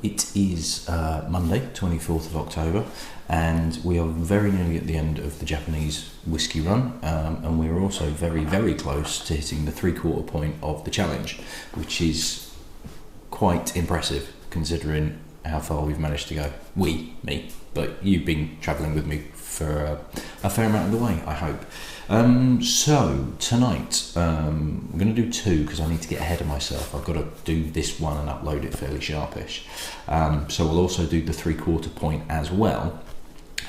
it is Monday, 24th of October, and we are very nearly at the end of the Japanese whiskey run, and we're also very, very close to hitting the 3/4 point of the challenge, which is quite impressive considering how far we've managed to go. Me, but you've been travelling with me for a fair amount of the way, I hope. So tonight I'm going to do two because I need to get ahead of myself. I've got to do this one and upload it fairly sharpish. So we'll also do the 3/4 point as well.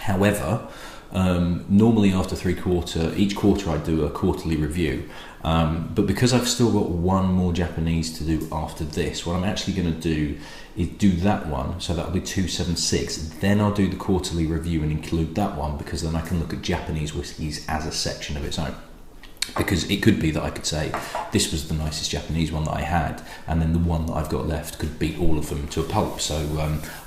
However, normally after each quarter I do a quarterly review, but because I've still got one more Japanese to do after this, what I'm actually going to do is do that one, so that'll be 276, then I'll do the quarterly review and include that one, because then I can look at Japanese whiskies as a section of its own. Because it could be that I could say this was the nicest Japanese one that I had, and then the one that I've got left could beat all of them to a pulp. So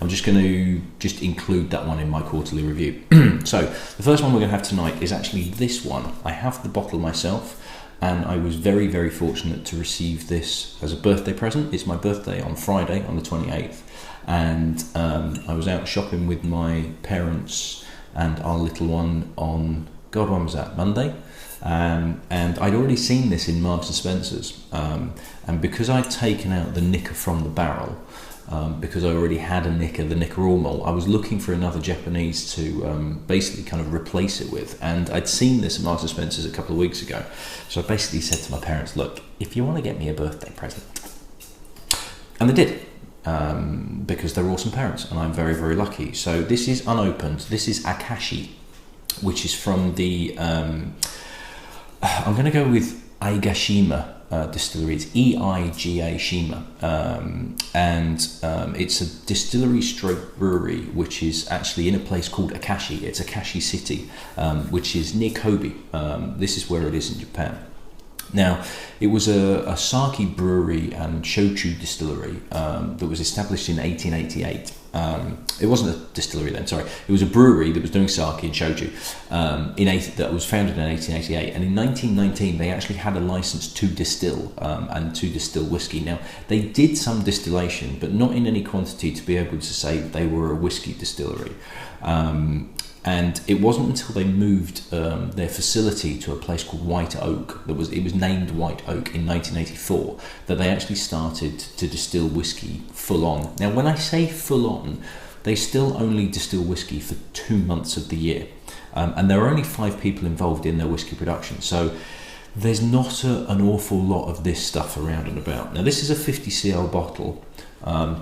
I'm just going to include that one in my quarterly review. So the first one we're going to have tonight is actually this one. I have the bottle myself, and I was very, very fortunate to receive this as a birthday present. It's my birthday on Friday, on the 28th, and I was out shopping with my parents and our little one on, God, when was that? Monday? And I'd already seen this in Marks and Spencer's, and because I'd taken out the Nicker from the barrel, because I already had a Nicker, the Nicker All Malt, I was looking for another Japanese to basically kind of replace it with, and I'd seen this at Marks and Spencer's a couple of weeks ago. So I basically said to my parents, look, if you want to get me a birthday present, and they did, because they're awesome parents and I'm very, very lucky. So this is unopened. This is Akashi, which is from the I'm going to go with Aigashima distillery. It's E-I-G-A Shima, and it's a distillery stroke brewery which is actually in a place called Akashi. It's Akashi City, which is near Kobe. This is where it is in Japan. Now, it was a sake brewery and shochu distillery that was established in 1888. It wasn't a distillery then, sorry. It was a brewery that was doing sake and shochu that was founded in 1888. And in 1919, they actually had a license to distill and to distill whiskey. Now, they did some distillation, but not in any quantity to be able to say they were a whiskey distillery. And it wasn't until they moved their facility to a place called White Oak, it was named White Oak in 1984, that they actually started to distill whiskey full on. Now, when I say full on, they still only distill whiskey for 2 months of the year, and there are only 5 people involved in their whiskey production. So there's not an awful lot of this stuff around and about. Now, this is a 50cl bottle.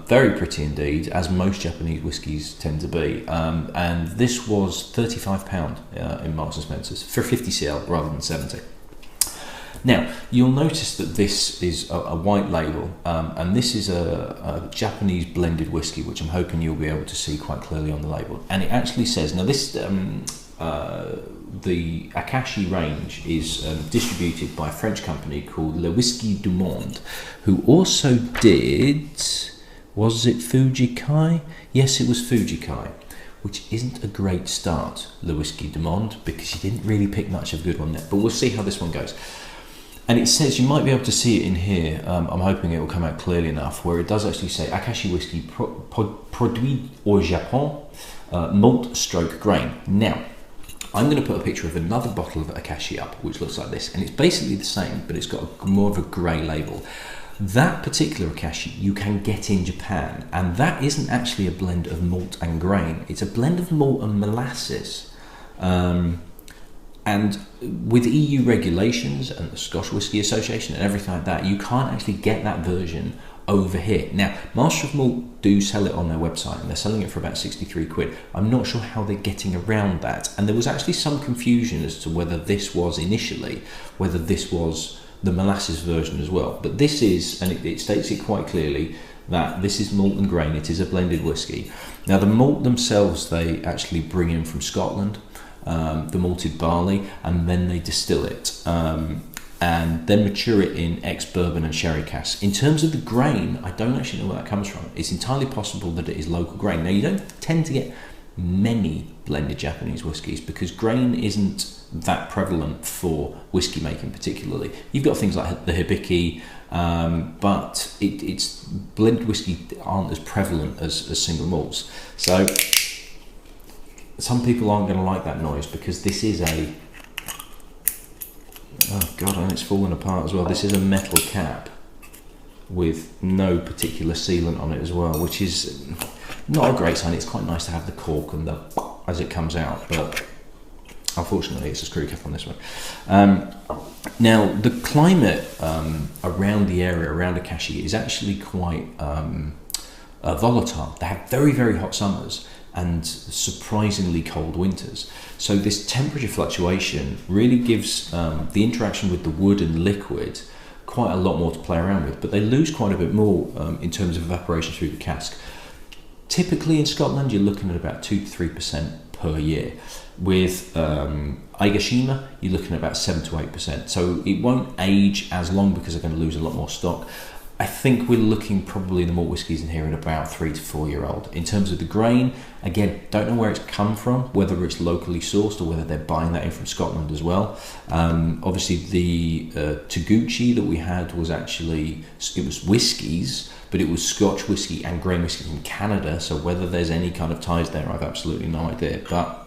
Very pretty indeed, as most Japanese whiskies tend to be, and this was £35 in Marks and Spencer's for 50cl rather than 70. Now, you'll notice that this is a white label, and this is a Japanese blended whiskey, which I'm hoping you'll be able to see quite clearly on the label. And it actually says, now this the Akashi range is distributed by a French company called Le Whisky du Monde, who also did, was it Fujikai? Yes, it was Fujikai, which isn't a great start, Le Whisky du Monde, because you didn't really pick much of a good one there, but we'll see how this one goes. And it says, you might be able to see it in here, I'm hoping it will come out clearly enough, where it does actually say Akashi whiskey produit au Japon, malt stroke grain. Now, I'm going to put a picture of another bottle of Akashi up, which looks like this, and it's basically the same, but it's got more of a grey label. That particular Akashi you can get in Japan, and that isn't actually a blend of malt and grain. It's a blend of malt and molasses. And with EU regulations and the Scotch Whisky Association and everything like that, you can't actually get that version over here. Now, Master of Malt do sell it on their website, and they're selling it for about 63 quid. I'm not sure how they're getting around that. And there was actually some confusion as to whether this was the molasses version as well. But this is, and it states it quite clearly, that this is malt and grain. It is a blended whiskey. Now, the malt themselves, they actually bring in from Scotland, the malted barley, and then they distill it. And then mature it in ex-bourbon and sherry casks. In terms of the grain, I don't actually know where that comes from. It's entirely possible that it is local grain. Now, you don't tend to get many blended Japanese whiskies, because grain isn't that prevalent for whiskey making particularly. You've got things like the hibiki, but it's blended whiskey aren't as prevalent as single malts. So some people aren't going to like that noise, because this is a, oh god, and it's falling apart as well. This is a metal cap with no particular sealant on it as well, which is not a great sign. It's quite nice to have the cork and the as it comes out, but unfortunately it's a screw cap on this one. Now the climate around the area around Akashi is actually quite volatile. They have very, very hot summers and surprisingly cold winters. So this temperature fluctuation really gives the interaction with the wood and liquid quite a lot more to play around with, but they lose quite a bit more in terms of evaporation through the cask. Typically in Scotland you're looking at about 2 to 3% per year. With Aigashima you're looking at about 7 to 8%, so it won't age as long because they're going to lose a lot more stock. I think we're looking probably the malt whiskies in here at about 3 to 4 year old. In terms of the grain, again, don't know where it's come from, whether it's locally sourced or whether they're buying that in from Scotland as well. Obviously the Taguchi that we had was actually, it was whiskies, but it was Scotch whiskey and grain whiskey from Canada, so whether there's any kind of ties there, I've absolutely no idea. But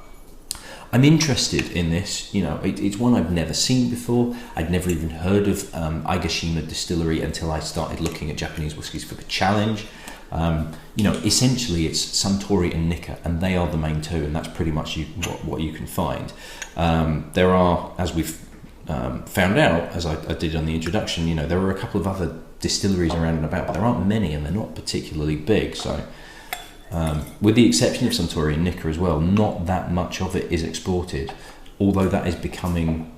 I'm interested in this. You know, it's one I've never seen before. I'd never even heard of Aigashima Distillery until I started looking at Japanese whiskies for the challenge. You know, essentially it's Suntory and Nikka, and they are the main two, and that's pretty much what you can find. There are, as we've found out, as I did on the introduction, you know, there are a couple of other distilleries around and about, but there aren't many, and they're not particularly big. So with the exception of Suntory and Nikka as well, not that much of it is exported, although that is becoming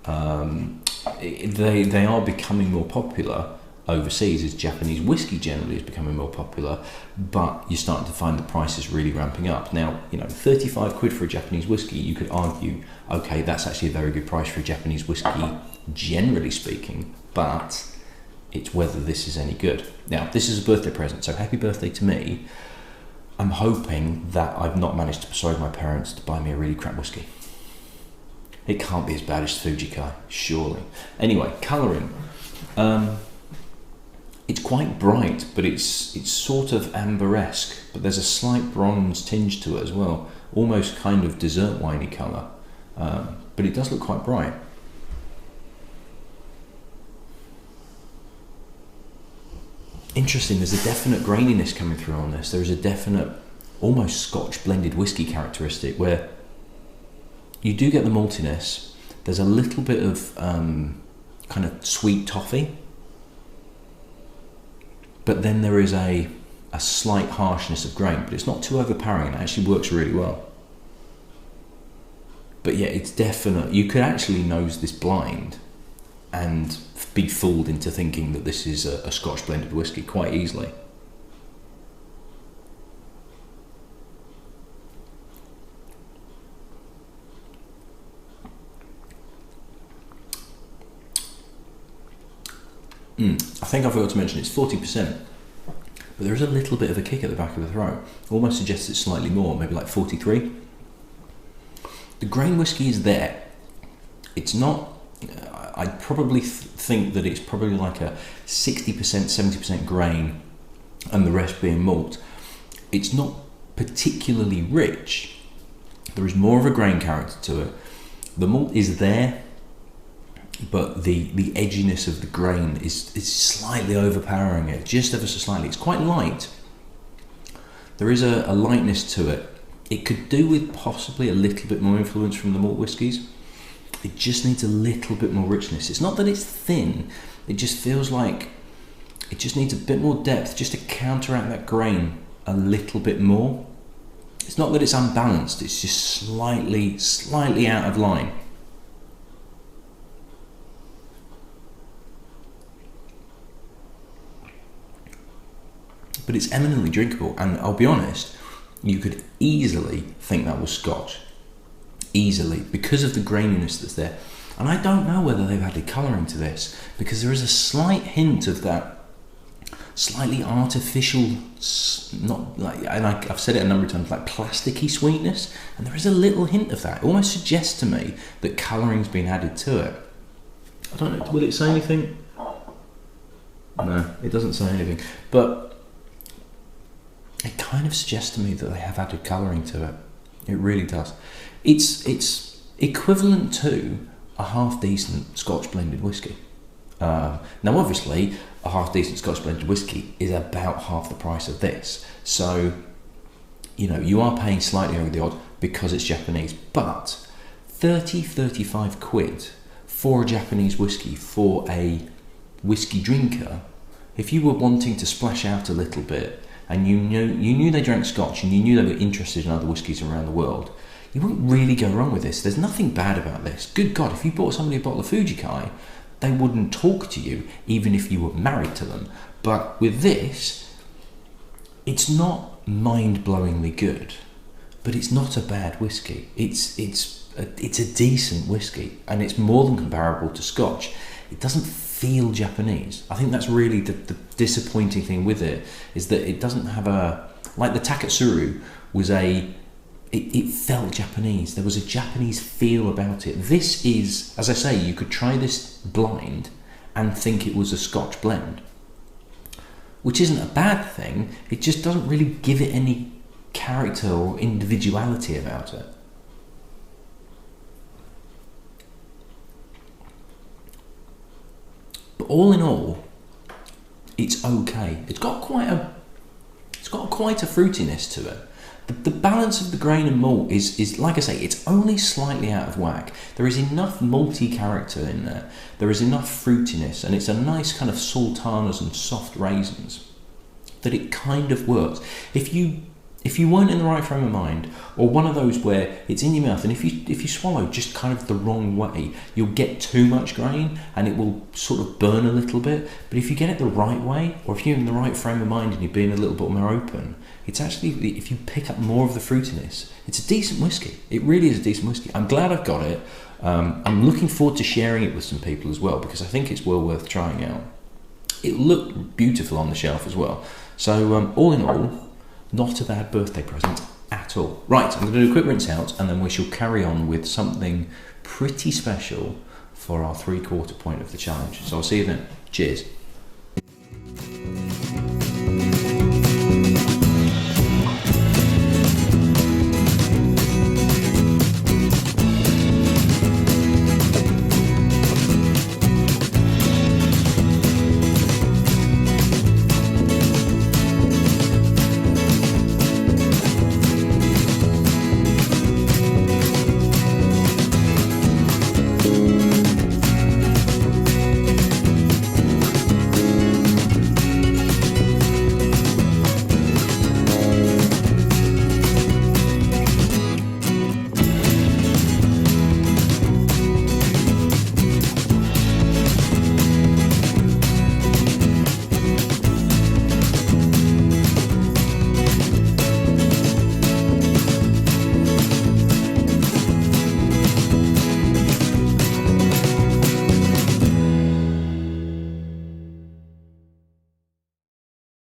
they are becoming more popular overseas, as Japanese whiskey generally is becoming more popular, but you're starting to find the prices really ramping up. Now, you know, 35 quid for a Japanese whiskey, you could argue, okay, that's actually a very good price for a Japanese whiskey, generally speaking, but it's whether this is any good. Now, this is a birthday present, so happy birthday to me. I'm hoping that I've not managed to persuade my parents to buy me a really crap whiskey. It can't be as bad as Fujikai, surely. Anyway, colouring. It's quite bright, but it's sort of amber-esque, but there's a slight bronze tinge to it as well, almost kind of dessert winey colour, but it does look quite bright. Interesting, there's a definite graininess coming through on this. There's a definite, almost Scotch blended whiskey characteristic where you do get the maltiness. There's a little bit of kind of sweet toffee, but then there is a slight harshness of grain, but it's not too overpowering, and it actually works really well. But yeah, it's definite. You could actually nose this blind and be fooled into thinking that this is a Scotch blended whiskey quite easily. I think I forgot to mention it's 40%, but there is a little bit of a kick at the back of the throat. Almost suggests it's slightly more, maybe like 43. The grain whiskey is there. It's not, I'd probably think that it's probably like a 60%, 70% grain and the rest being malt. It's not particularly rich. There is more of a grain character to it. The malt is there, but the edginess of the grain is slightly overpowering it, just ever so slightly. It's quite light. There is a lightness to it. It could do with possibly a little bit more influence from the malt whiskies. It just needs a little bit more richness. It's not that it's thin, it just feels like it just needs a bit more depth just to counteract that grain a little bit more. It's not that it's unbalanced, it's just slightly out of line. But it's eminently drinkable, and I'll be honest, you could easily think that was Scotch. Easily, because of the graininess that's there. And I don't know whether they've added colouring to this, because there is a slight hint of that slightly artificial, not like, and I've said it a number of times, like plasticky sweetness, and there is a little hint of that. It almost suggests to me that colouring's been added to it. I don't know, will it say anything? No, it doesn't say anything, but it kind of suggests to me that they have added colouring to it. It really does. It's equivalent to a half decent Scotch blended whiskey. Now, obviously, a half decent Scotch blended whiskey is about half the price of this. So, you know, you are paying slightly over the odd because it's Japanese, but 35 quid for a Japanese whiskey for a whiskey drinker, if you were wanting to splash out a little bit and you knew they drank Scotch and you knew they were interested in other whiskies around the world, you wouldn't really go wrong with this. There's nothing bad about this. Good God, if you bought somebody a bottle of Fujikai, they wouldn't talk to you even if you were married to them. But with this, it's not mind-blowingly good, but it's not a bad whiskey. It's a decent whiskey, and it's more than comparable to Scotch. It doesn't feel Japanese. I think that's really the disappointing thing with it, is that it doesn't have like the Takatsuru was it felt Japanese. There was a Japanese feel about it. This is, as I say, you could try this blind and think it was a Scotch blend, which isn't a bad thing. It just doesn't really give it any character or individuality about it. But all in all, it's okay. It's got quite a fruitiness to it. The balance of the grain and malt is like I say, it's only slightly out of whack. There is enough malty character in there. There is enough fruitiness, and it's a nice kind of sultanas and soft raisins that it kind of works. If you weren't in the right frame of mind, or one of those where it's in your mouth, and if you swallow just kind of the wrong way, you'll get too much grain and it will sort of burn a little bit. But if you get it the right way, or if you're in the right frame of mind and you're being a little bit more open, it's actually, if you pick up more of the fruitiness, it's a decent whiskey. It really is a decent whiskey. I'm glad I've got it. I'm looking forward to sharing it with some people as well, because I think it's well worth trying out. It looked beautiful on the shelf as well. So all in all, not a bad birthday present at all. Right, I'm going to do a quick rinse out, and then we shall carry on with something pretty special for our 3/4 point of the challenge. So I'll see you then. Cheers.